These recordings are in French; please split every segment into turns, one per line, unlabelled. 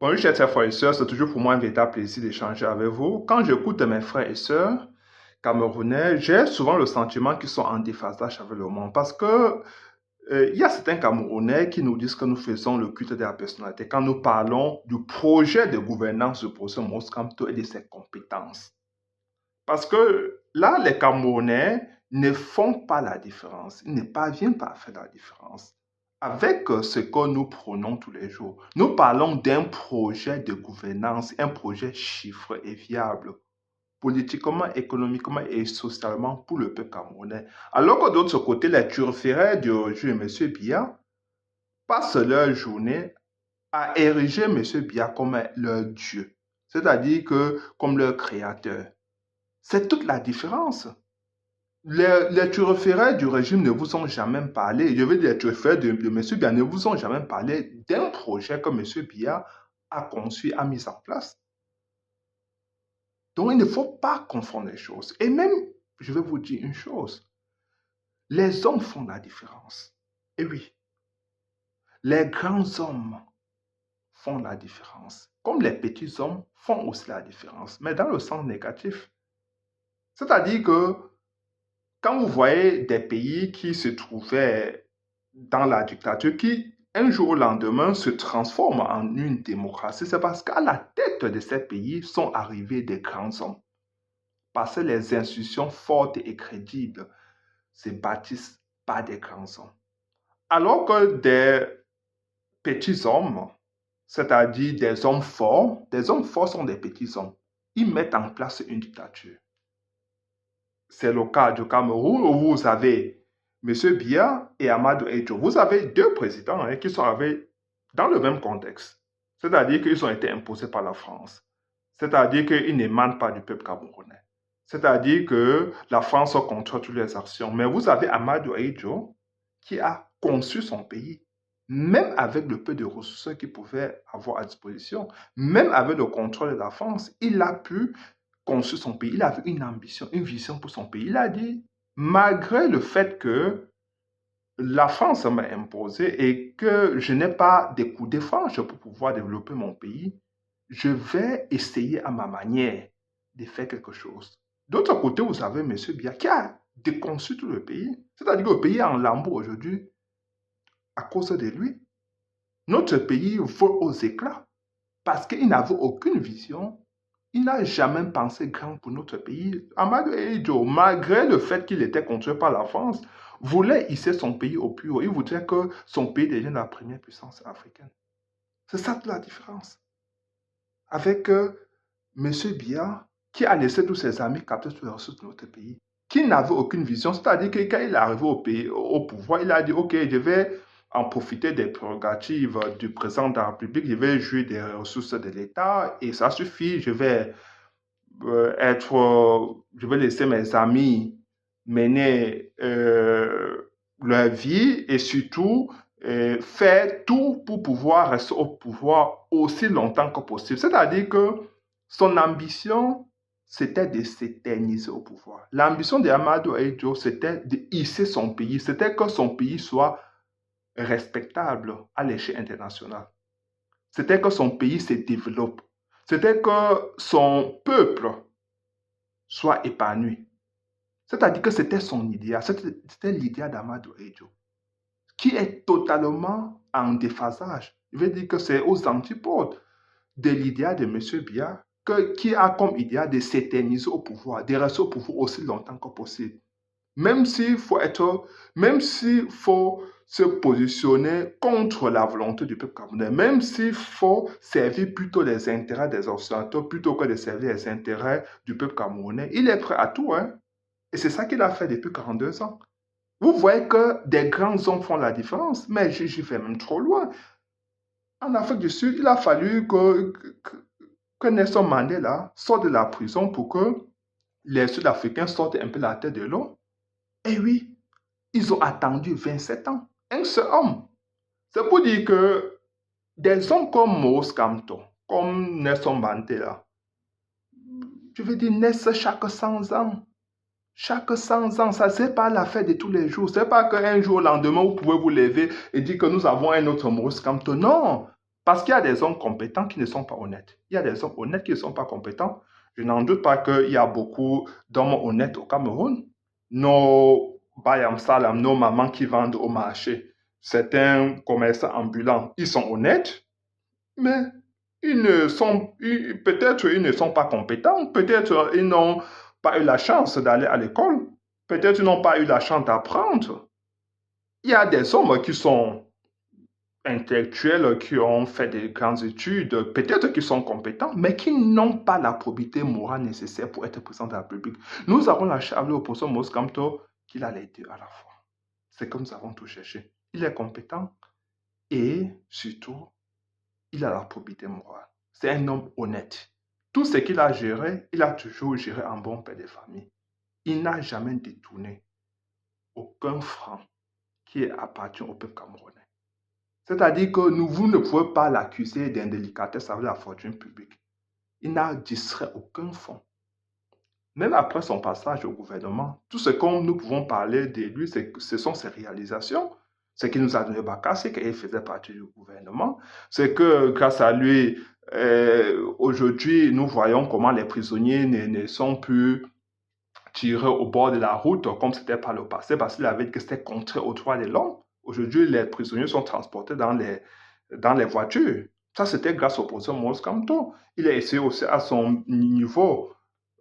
Bonjour, chers frères et sœurs, c'est toujours pour moi un véritable plaisir d'échanger avec vous. Quand j'écoute mes frères et sœurs camerounais, j'ai souvent le sentiment qu'ils sont en déphasage avec le monde parce que il y a certains Camerounais qui nous disent que nous faisons le culte de la personnalité quand nous parlons du projet de gouvernance du professeur Maurice Kamto et de ses compétences. Parce que là, les Camerounais ne font pas la différence. Ils ne parviennent pas à faire la différence avec ce que nous prenons tous les jours. Nous parlons d'un projet de gouvernance, un projet chiffré et viable, politiquement, économiquement et socialement pour le peuple camerounais. Alors que d'autre côté, les turférets du régime de M. Biya passent leur journée à ériger M. Biya comme leur Dieu, c'est-à-dire que comme leur créateur. C'est toute la différence. Les turférets du régime ne vous ont jamais parlé, je veux dire les turférets de M. Biya ne vous ont jamais parlé d'un projet que M. Biya a conçu, a mis en place. Donc il ne faut pas confondre les choses. Et même, je vais vous dire une chose, les hommes font la différence. Et oui, les grands hommes font la différence, comme les petits hommes font aussi la différence, mais dans le sens négatif. C'est-à-dire que quand vous voyez des pays qui se trouvaient dans la dictature, qui un jour au lendemain se transforment en une démocratie, c'est parce qu'à la tête de ces pays sont arrivés des grands hommes. Parce que les institutions fortes et crédibles se bâtissent par des grands hommes. Alors que des petits hommes, c'est-à-dire des hommes forts sont des petits hommes. Ils mettent en place une dictature. C'est le cas du Cameroun où vous avez M. Biya et Amadou Ejo. Vous avez deux présidents qui sont arrivés dans le même contexte. C'est-à-dire qu'ils ont été imposés par la France. C'est-à-dire qu'ils n'émanent pas du peuple camerounais. C'est-à-dire que la France contrôle toutes les actions. Mais vous avez Amadou Ejo qui a conçu son pays, même avec le peu de ressources qu'il pouvait avoir à disposition, même avec le contrôle de la France, il a pu conçu son pays, il avait une ambition, une vision pour son pays. Il a dit, malgré le fait que la France m'a imposé et que je n'ai pas des coups de franche pour pouvoir développer mon pays, je vais essayer à ma manière de faire quelque chose. D'autre côté, vous avez M. Biya qui a déconçu tout le pays. C'est-à-dire que le pays est en lambeaux aujourd'hui à cause de lui. Notre pays vole aux éclats parce qu'il n'avait aucune vision. Il n'a jamais pensé grand pour notre pays. Amadou Ejo, malgré le fait qu'il était contrôlé par la France, voulait hisser son pays au plus haut. Il voudrait que son pays devienne la première puissance africaine. C'est ça toute la différence. Avec M. Biya, qui a laissé tous ses amis capter toutes les ressources de notre pays, qui n'avait aucune vision. C'est-à-dire que quand il est arrivé au pouvoir, il a dit, OK, je vais en profiter des prérogatives du président de la République, je vais jouer des ressources de l'État et ça suffit, je vais laisser mes amis mener leur vie et surtout faire tout pour pouvoir rester au pouvoir aussi longtemps que possible. C'est-à-dire que son ambition, c'était de s'éterniser au pouvoir. L'ambition de Amadou Ejo, c'était de hisser son pays, c'était que son pays soit respectable à l'échelle internationale. C'était que son pays se développe. C'était que son peuple soit épanoui. C'est-à-dire que c'était son idéal, c'était l'idéal d'Amadou Ejo, qui est totalement en déphasage. Je veux dire que c'est aux antipodes de l'idéal de M. Biya, qui a comme idéal de s'éterniser au pouvoir, de rester au pouvoir aussi longtemps que possible. Même s'il faut être, même s'il faut se positionner contre la volonté du peuple camerounais, même s'il faut servir plutôt les intérêts des Occidentaux plutôt que de servir les intérêts du peuple camerounais, il est prêt à tout, hein. Et c'est ça qu'il a fait depuis 42 ans. Vous voyez que des grands hommes font la différence, mais j'y vais même trop loin. En Afrique du Sud, il a fallu que Nelson Mandela sorte de la prison pour que les Sud-Africains sortent un peu la tête de l'eau. Et oui, ils ont attendu 27 ans. Un seul homme. C'est pour dire que des hommes comme Maurice Kamto, comme Nelson Mandela, je veux dire, naissent chaque 100 ans. Chaque 100 ans, ça c'est pas l'affaire de tous les jours. C'est pas qu'un jour au lendemain, vous pouvez vous lever et dire que nous avons un autre Maurice Kamto. Non, Parce qu'il y a des hommes compétents qui ne sont pas honnêtes. Il y a des hommes honnêtes qui ne sont pas compétents. Je n'en doute pas qu'il y a beaucoup d'hommes honnêtes au Cameroun. Nos Bayam Salam, nos mamans qui vendent au marché, certains commerçants ambulants, ils sont honnêtes, mais peut-être ils ne sont pas compétents, peut-être ils n'ont pas eu la chance d'aller à l'école, peut-être ils n'ont pas eu la chance d'apprendre. Il y a des hommes qui sont intellectuels, qui ont fait des grandes études, peut-être qui sont compétents, mais qui n'ont pas la probité morale nécessaire pour être président de la République. Nous avons la chance au professeur Mos Kamto qu'il a les deux à la fois. C'est comme nous avons tout cherché. Il est compétent et surtout, il a la probité morale. C'est un homme honnête. Tout ce qu'il a géré, il a toujours géré en bon père de famille. Il n'a jamais détourné aucun franc qui appartient au peuple camerounais. C'est-à-dire que vous ne pouvez pas l'accuser d'indélicatesse avec la fortune publique. Il n'a distrait aucun fonds. Même après son passage au gouvernement, tout ce que nous pouvons parler de lui, ce sont ses réalisations. Ce qu'il nous a donné Bakar, c'est qu'il faisait partie du gouvernement. C'est que grâce à lui, aujourd'hui, nous voyons comment les prisonniers ne sont plus tirés au bord de la route comme c'était par le passé, parce qu'il avait dit que c'était contraire aux droits de l'homme. Aujourd'hui, les prisonniers sont transportés dans les voitures. Ça, c'était grâce au professeur Maurice Kamto. Il a essayé aussi à son niveau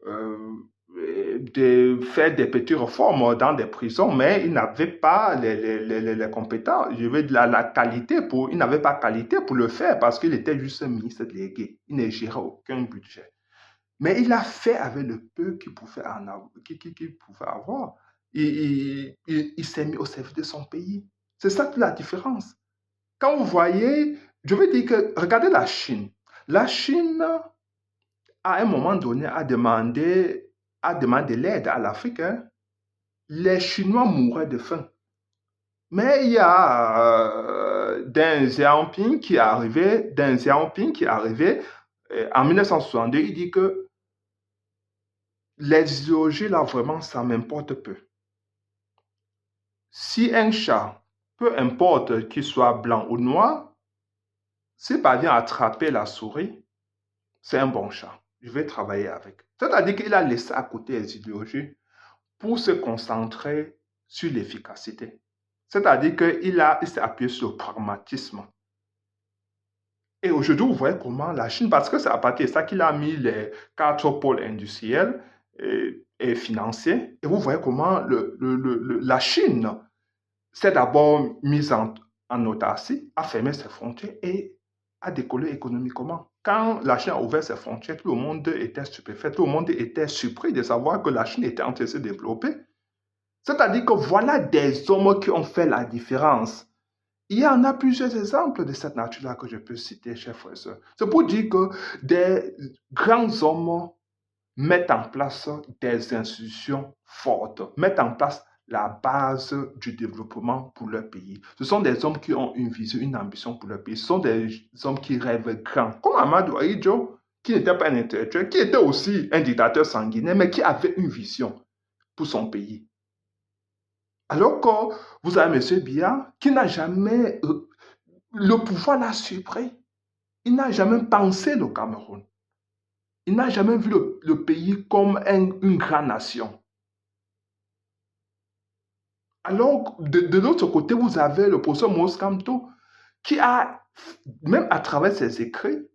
de faire des petites réformes dans des prisons, mais il n'avait pas les compétences, je veux dire la qualité il n'avait pas qualité pour le faire parce qu'il était juste un ministre délégué. Il ne gérait aucun budget. Mais il a fait avec le peu qu'il pouvait avoir. Il s'est mis au service de son pays. C'est ça toute la différence. Quand vous voyez, je veux dire que, regardez la Chine. La Chine, à un moment donné, a demandé l'aide à l'Afrique. Hein. Les Chinois mouraient de faim. Mais il y a Deng Xiaoping qui est arrivé, en 1962, il dit que les idéologies, là, vraiment, ça m'importe peu. Si un chat, peu importe qu'il soit blanc ou noir, s'il parvient à attraper la souris, c'est un bon chat. Je vais travailler avec. C'est-à-dire qu'il a laissé à côté les idéologies pour se concentrer sur l'efficacité. C'est-à-dire qu'il s'est appuyé sur le pragmatisme. Et aujourd'hui, vous voyez comment la Chine, parce que c'est à partir de ça qu'il a mis les 4 pôles industriels et financiers. Et vous voyez comment la Chine s'est d'abord mise en autarcie, a fermé ses frontières et a décollé économiquement. Quand la Chine a ouvert ses frontières, tout le monde était stupéfait, tout le monde était surpris de savoir que la Chine était en train de se développer. C'est-à-dire que voilà des hommes qui ont fait la différence. Il y en a plusieurs exemples de cette nature-là que je peux citer, chers frères et sœurs. C'est pour dire que des grands hommes mettent en place des institutions fortes, mettent en place la base du développement pour leur pays. Ce sont des hommes qui ont une vision, une ambition pour leur pays. Ce sont des hommes qui rêvent grand. Comme Amadou Ahidjo, qui n'était pas un intellectuel, qui était aussi un dictateur sanguinaire, mais qui avait une vision pour son pays. Alors que vous avez M. Biya, qui n'a jamais... le pouvoir l'a surpris. Il n'a jamais pensé le Cameroun. Il n'a jamais vu le pays comme une grande nation. Alors, de l'autre côté, vous avez le professeur Maurice Kamto, qui a, même à travers ses écrits,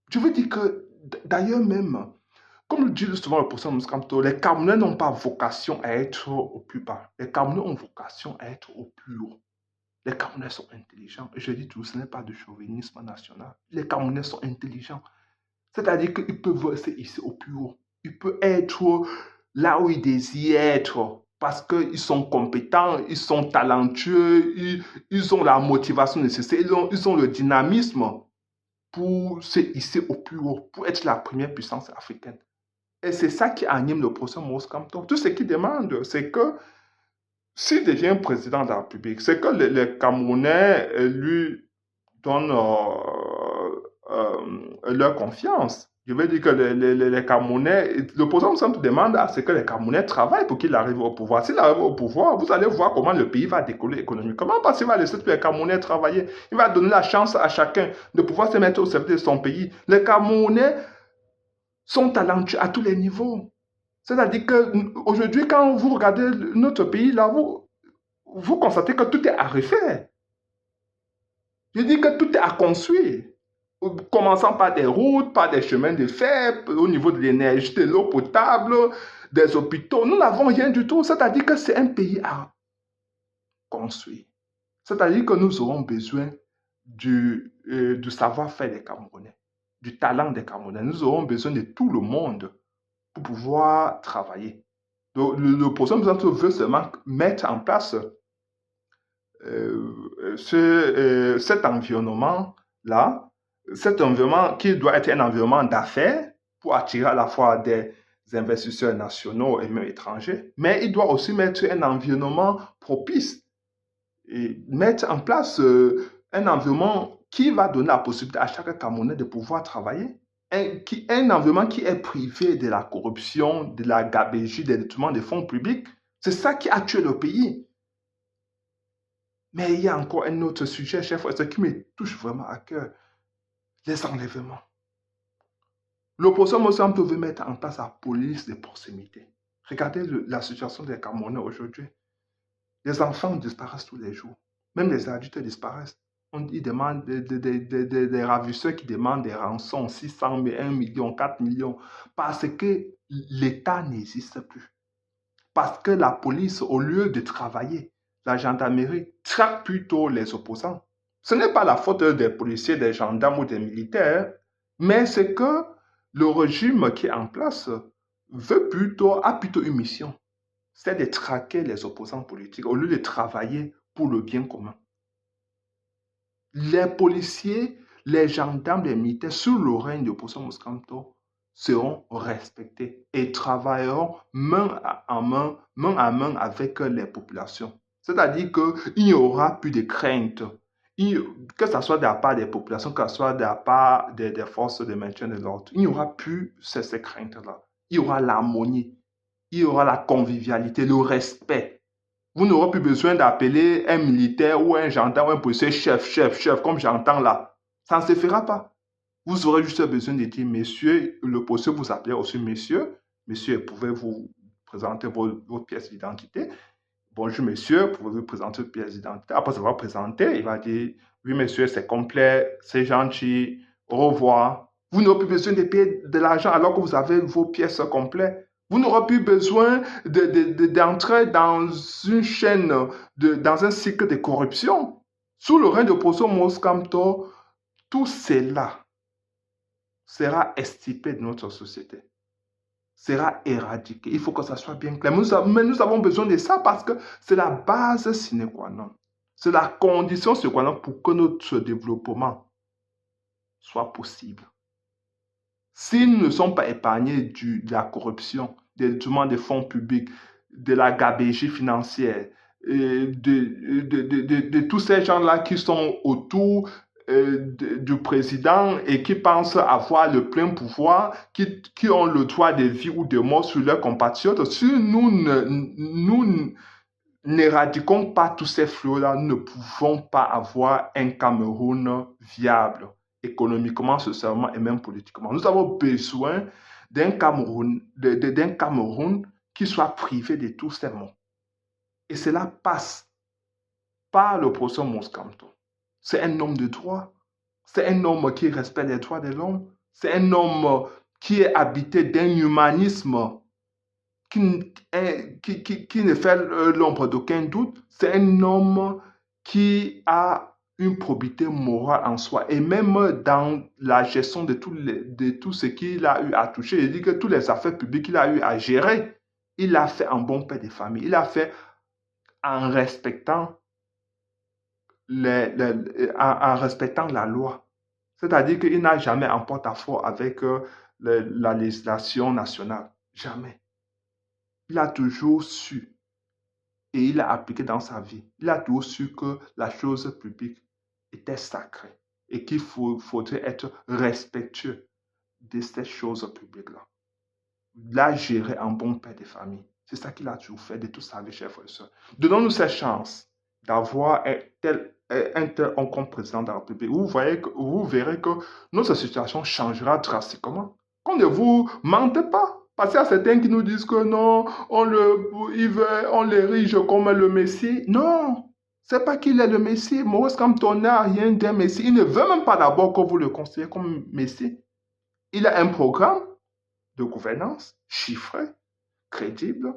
je veux dire que, d'ailleurs même, comme le dit souvent le professeur Maurice Kamto, les Camerounais n'ont pas vocation à être au plus bas. Les Camerounais ont vocation à être au plus haut. Les Camerounais sont intelligents. Et je dis tout, ce n'est pas de chauvinisme national. Les Camerounais sont intelligents. C'est-à-dire qu'ils peuvent rester ici au plus haut. Ils peuvent être là où ils désirent être. Parce qu'ils sont compétents, ils sont talentueux, ils ont la motivation nécessaire, ils ont le dynamisme pour se hisser au plus haut, pour être la première puissance africaine. Et c'est ça qui anime le professeur Maurice Kamto. Tout ce qu'il demande, c'est que s'il devient président de la République, c'est que les Camerounais lui donnent leur confiance. Je veux dire que les Camerounais, l'opposant Samp demande à ce que les Camerounais travaillent pour qu'il arrive au pouvoir. S'il arrive au pouvoir, vous allez voir comment le pays va décoller économiquement parce qu'il va laisser tous les Camerounais travailler. Il va donner la chance à chacun de pouvoir se mettre au service de son pays. Les Camerounais sont talentueux à tous les niveaux. C'est-à-dire qu'aujourd'hui, quand vous regardez notre pays, là, vous constatez que tout est à refaire. Je dis que tout est à construire. Commençant par des routes, par des chemins de fer, au niveau de l'énergie, de l'eau potable, des hôpitaux. Nous n'avons rien du tout. C'est-à-dire que c'est un pays à construire. C'est-à-dire que nous aurons besoin du savoir-faire des Camerounais, du talent des Camerounais. Nous aurons besoin de tout le monde pour pouvoir travailler. Donc, le prochain président veut seulement mettre en place cet environnement-là, cet environnement qui doit être un environnement d'affaires pour attirer à la fois des investisseurs nationaux et même étrangers, mais il doit aussi mettre un environnement propice et mettre en place un environnement qui va donner la possibilité à chaque Camerounais de pouvoir travailler. Un environnement qui est privé de la corruption, de la gabegie, des détournements des fonds publics. C'est ça qui a tué le pays. Mais il y a encore un autre sujet, chef, ce qui me touche vraiment à cœur, les enlèvements. L'opposition Mozambique veut mettre en place la police de proximité. Regardez la situation des Camerounais aujourd'hui. Les enfants disparaissent tous les jours. Même les adultes disparaissent. Ils demandent des ravisseurs qui demandent des rançons, 600 000, 1 million, 4 millions, parce que l'État n'existe plus. Parce que la police, au lieu de travailler, la gendarmerie traque plutôt les opposants. Ce n'est pas la faute des policiers, des gendarmes ou des militaires, mais c'est que le régime qui est en place a plutôt une mission. C'est de traquer les opposants politiques au lieu de travailler pour le bien commun. Les policiers, les gendarmes, les militaires, sous le règne de Poso Moscanto, seront respectés et travailleront main à main avec les populations. C'est-à-dire qu'il n'y aura plus de crainte, que ce soit de la part des populations, que ce soit de la part des forces de maintien de l'ordre. Il n'y aura plus ces craintes-là. Il y aura l'harmonie, il y aura la convivialité, le respect. Vous n'aurez plus besoin d'appeler un militaire ou un gendarme ou un policier chef, comme j'entends là. Ça ne se fera pas. Vous aurez juste besoin de dire, monsieur, le policier vous appelez aussi monsieur. Monsieur, pouvez-vous présenter votre pièce d'identité? Bonjour, monsieur, pouvez-vous présenter votre pièce d'identité? Après avoir présenté, il va dire, oui, monsieur, c'est complet, c'est gentil, au revoir. Vous n'aurez plus besoin de payer de l'argent alors que vous avez vos pièces complètes. Vous n'aurez plus besoin d'entrer dans une chaîne, dans un cycle de corruption. Sous le règne de Poso Moscamto, tout cela sera extirpé de notre société, sera éradiqué. Il faut que ça soit bien clair. Mais nous avons besoin de ça parce que c'est la base sine qua non. C'est la condition sine qua non pour que notre développement soit possible. S'ils ne sont pas épargnés de la corruption, des détournements des fonds publics, de la gabegie financière, de tous ces gens-là qui sont autour du président et qui pensent avoir le plein pouvoir, qui ont le droit de vie ou de mort sur leurs compatriotes, si nous n'éradiquons pas tous ces fléaux-là, nous ne pouvons pas avoir un Cameroun viable économiquement, socialement et même politiquement. Nous avons besoin d'un Cameroun qui soit privé de tous ces maux. Et cela passe par le professeur Moscamto. C'est un homme de droit. C'est un homme qui respecte les droits de l'homme. C'est un homme qui est habité d'un humanisme qui ne fait l'ombre d'aucun doute. C'est un homme qui a une probité morale en soi. Et même dans la gestion de tout ce qu'il a eu à toucher, il dit que toutes les affaires publiques qu'il a eu à gérer, il a fait en bon père de famille. Il a fait en respectant, en respectant la loi. C'est-à-dire qu'il n'a jamais en porte-à-faux avec la législation nationale. Jamais. Il a toujours su et il a appliqué dans sa vie. Il a toujours su que la chose publique était sacrée et qu'il faudrait être respectueux de ces choses publiques-là. L'a géré en bon père de famille. C'est ça qu'il a toujours fait de toute sa vie, chers frères et sœurs. Donnons-nous cette chance d'avoir un tel homme comme président de la République. Vous verrez que notre situation changera drastiquement. Qu'on ne vous mentez pas. Parce qu'il y a certains qui nous disent que non, on l'érige comme le Messie. Non, c'est pas qu'il est le Messie. Maurice Kamto n'a rien d'un Messie. Il ne veut même pas d'abord que vous le considériez comme Messie. Il a un programme de gouvernance chiffré, crédible.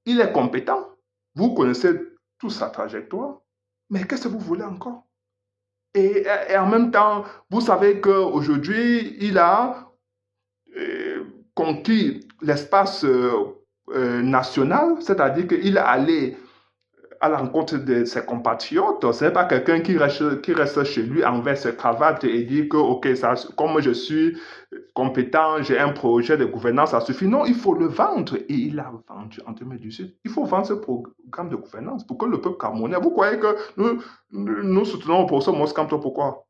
Il est compétent. Vous connaissez toute sa trajectoire. Mais qu'est-ce que vous voulez encore? Et en même temps, vous savez qu'aujourd'hui, il a conquis l'espace national, c'est-à-dire qu'il est allé à la rencontre de ses compatriotes. Ce n'est pas quelqu'un qui reste chez lui envers ses cravates et dit que, ok, ça, comme je suis compétent, j'ai un projet de gouvernance, ça suffit. Non, il faut le vendre. Et il a vendu en 2018. Il faut vendre ce programme de gouvernance pour que le peuple camerounais. Vous croyez que nous soutenons le professeur Maurice Kamto, pourquoi?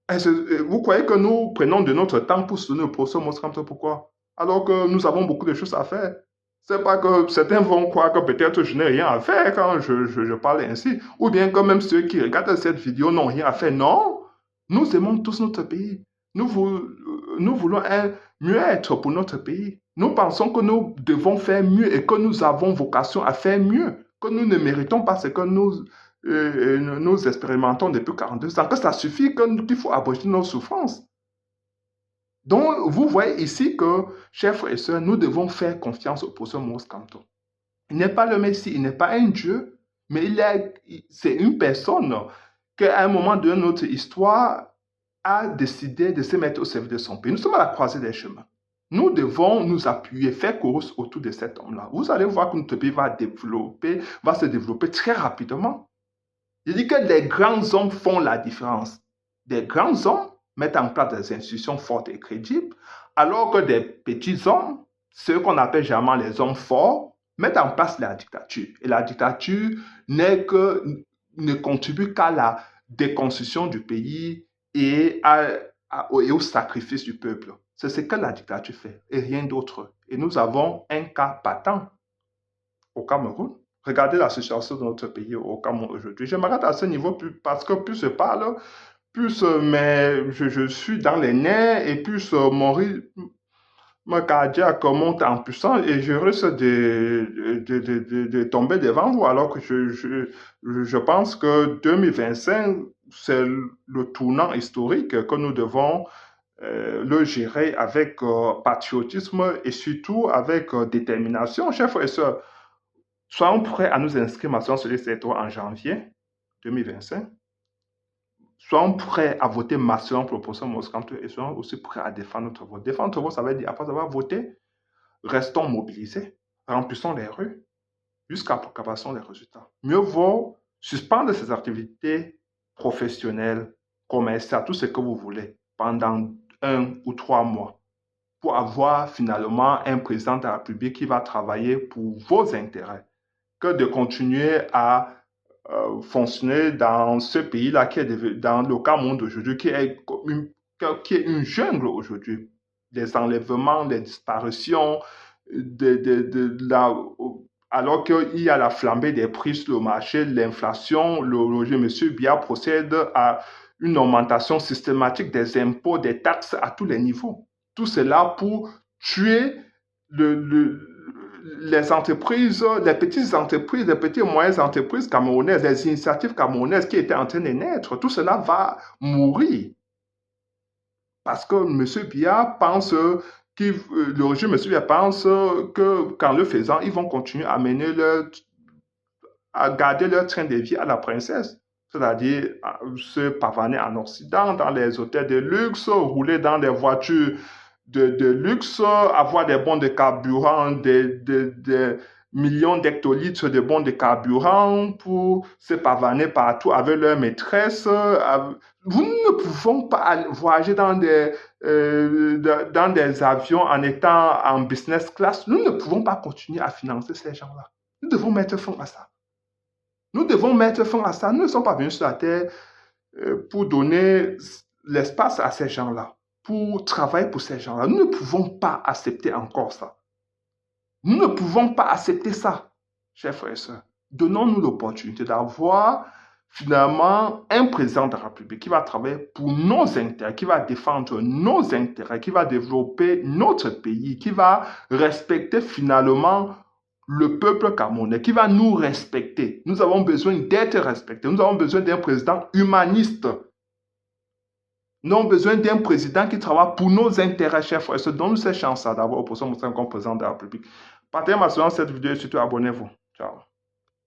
Vous croyez que nous prenons de notre temps pour soutenir le professeur Maurice Kamto, pourquoi? Alors que nous avons beaucoup de choses à faire. C'est pas que certains vont croire que peut-être je n'ai rien à faire quand je parle ainsi. Ou bien que même ceux qui regardent cette vidéo n'ont rien à faire. Non, nous aimons tous notre pays. Nous voulons un mieux-être pour notre pays. Nous pensons que nous devons faire mieux et que nous avons vocation à faire mieux. Que nous ne méritons pas ce que nous expérimentons depuis 42 ans. Que ça suffit, qu'il faut abréger nos souffrances. Donc, vous voyez ici que, chers frères et sœurs, nous devons faire confiance au professeur Maurice Kamto. Il n'est pas le Messie, il n'est pas un Dieu, mais c'est une personne qui, à un moment de notre histoire, a décidé de se mettre au service de son pays. Nous sommes à la croisée des chemins. Nous devons nous appuyer, faire course autour de cet homme-là. Vous allez voir que notre pays va se développer très rapidement. Je dis que des grands hommes font la différence. Des grands hommes mettent en place des institutions fortes et crédibles, alors que des petits hommes, ceux qu'on appelle généralement les hommes forts, mettent en place la dictature. Et la dictature ne contribue qu'à la déconstruction du pays et au sacrifice du peuple. C'est ce que la dictature fait et rien d'autre. Et nous avons un cas patent au Cameroun. Regardez la situation de notre pays au Cameroun aujourd'hui. Je m'arrête à ce niveau parce que plus je parle, plus je suis dans les nerfs et plus mon rythme cardiaque monte en puissance et je risque de tomber devant vous alors que je pense que 2025, c'est le tournant historique que nous devons le gérer avec patriotisme et surtout avec détermination. Chers frères et sœurs, soyons prêts à nous inscrire massivement sur les électoraux en janvier 2025. Soyons prêts à voter massivement pour le professeur Maurice Kamto et soyons aussi prêts à défendre notre vote. Défendre notre vote, ça veut dire, après avoir voté, restons mobilisés, remplissons les rues jusqu'à proclamation des résultats. Mieux vaut suspendre ces activités professionnelles, commerciales, tout ce que vous voulez, pendant 1 ou 3 mois, pour avoir finalement un président de la République qui va travailler pour vos intérêts, que de continuer à fonctionner dans ce pays-là, dans le Cameroun d'aujourd'hui, qui est une jungle aujourd'hui. Des enlèvements, des disparitions, alors qu'il y a la flambée des prix sur le marché, l'inflation, M. Biya procède à une augmentation systématique des impôts, des taxes à tous les niveaux. Tout cela pour tuer les entreprises, les petites entreprises, les petites et moyennes entreprises camerounaises, les initiatives camerounaises qui étaient en train de naître, tout cela va mourir. Parce que M. Biya pense, le régime M. Biya pense que qu'en le faisant, ils vont continuer à garder leur train de vie à la princesse. C'est-à-dire se pavaner en Occident, dans les hôtels de luxe, rouler dans des voitures de luxe, avoir des bons de carburant, des millions d'hectolitres de bons de carburant pour se pavaner partout avec leur maîtresse. Nous ne pouvons pas voyager dans des avions en étant en business class. Nous ne pouvons pas continuer à financer ces gens-là. Nous devons mettre fin à ça. Nous devons mettre fin à ça. Nous ne sommes pas venus sur la terre pour donner l'espace à ces gens-là. pour travailler pour ces gens-là. Nous ne pouvons pas accepter encore ça. Nous ne pouvons pas accepter ça, chers frères et sœurs. Donnons-nous l'opportunité d'avoir finalement un président de la République qui va travailler pour nos intérêts, qui va défendre nos intérêts, qui va développer notre pays, qui va respecter finalement le peuple camerounais, qui va nous respecter. Nous avons besoin d'être respectés. Nous avons besoin d'un président humaniste. Nous avons besoin d'un président qui travaille pour nos intérêts, chers frères et sœurs. Donnons-nous cette chance d'avoir opposition comme président de la République. Partagez ma cette vidéo et surtout abonnez-vous. Ciao.